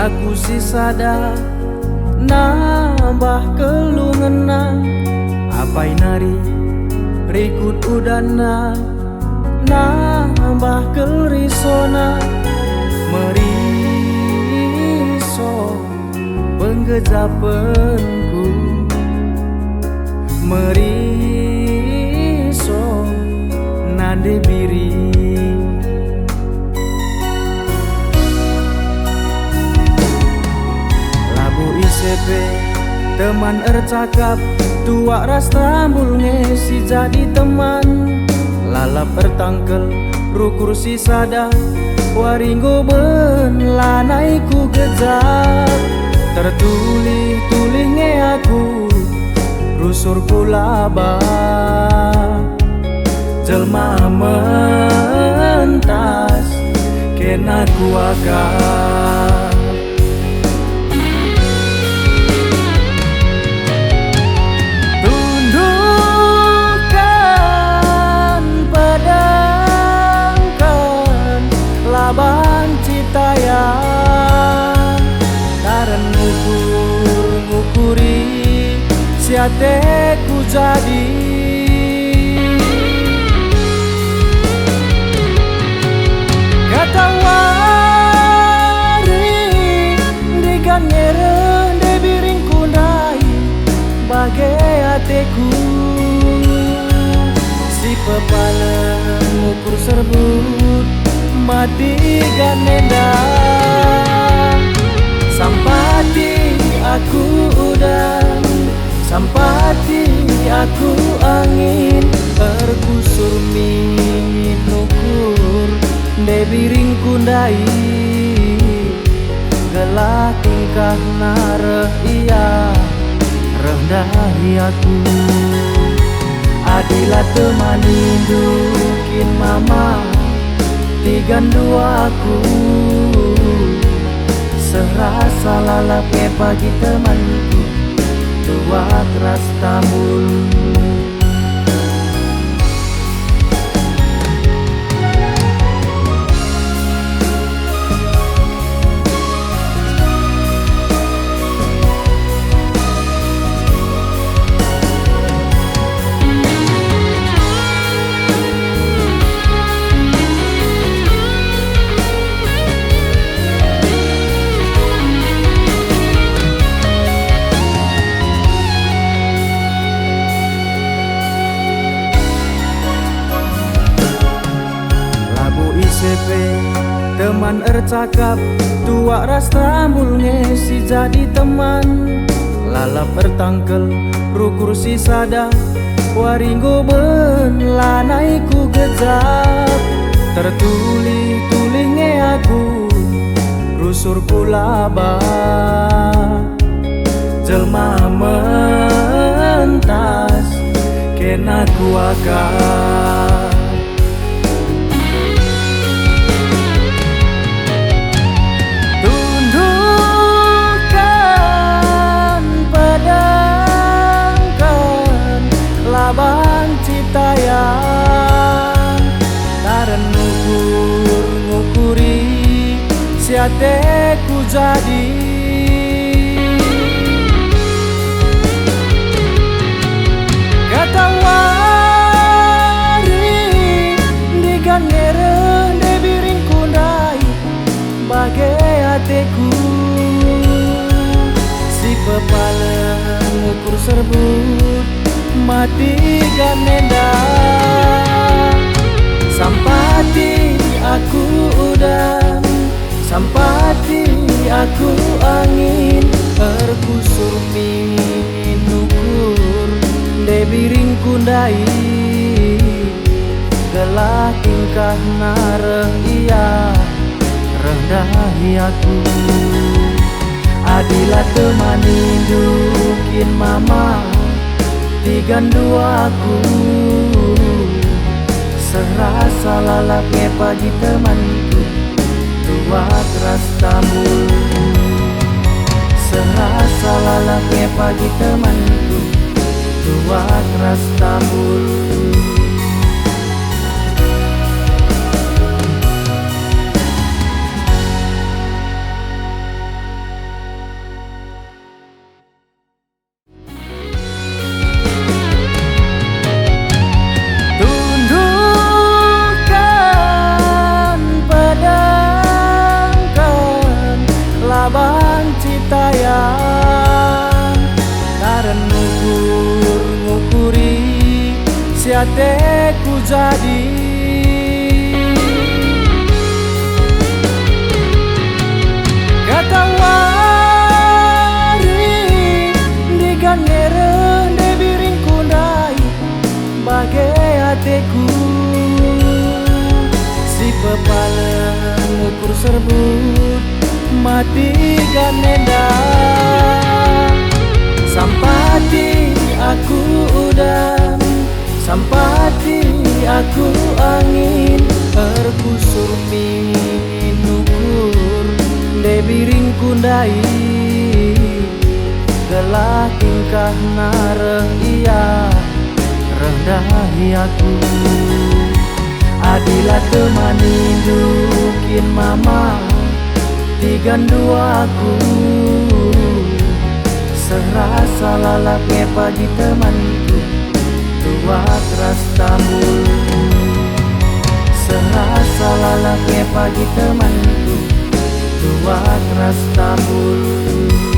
aku si sada nambah kelungena apai nari rikut udana nambah kerisona meriso penggejapenku meriso nande biri ICP teman ercakap tua ras tambul ngesi jadi teman lalap ertangkel rukur si sada waringgo ben lanai ku gejak tertuli-tuli nge aku rusur kulaba jelma mentas kena kuakar laban citayang taren ngukuri siate ku jadi kata wari digan nyeren de biring kundai bagai ateku si pepalen ngukur serbut mati ganenda sampati aku udan sampati aku angin tergusur minukur debiring kundai gelak tingkah nareh iya rendahi aku adilah teman indukin mama tigan dua aku serasa lalap pagi temanku tua keras tambul ICP teman ercakap tua ras tambul ngesi jadi teman lalap ertangkel rukur si sada waringgo ben lanai ku gejap tertuli-tuli nge aku rusur kulaba jelma mentas kena kuakar laban citayang taren ngukuri siate ku jadi kata wari digan ngeren de biring kundai bagai ateku si pepalen ngukur serbut mati ganenda sampati aku udan sampati aku angin tergusur minukur debiring kundai gelak tingkah nareh iya rendahi aku adilah teman indukin mama tigan dua aku serasa lalap pagi temanku tua keras tambul serasa lalap pagi temanku tua keras tambul. teku jadi katawari digandere de biring kundai bagai hatiku si pepalang ukur serbut mati ganenda sampati aku udan sampati aku angin terkusur minukur de biring kundai gelah tingkah nareh iya rendahi aku adilah temani dukin mama digandu aku serasa lalapnya pagi temanku tua keras tambul serasa lalapnya pagi temanku tua keras tambul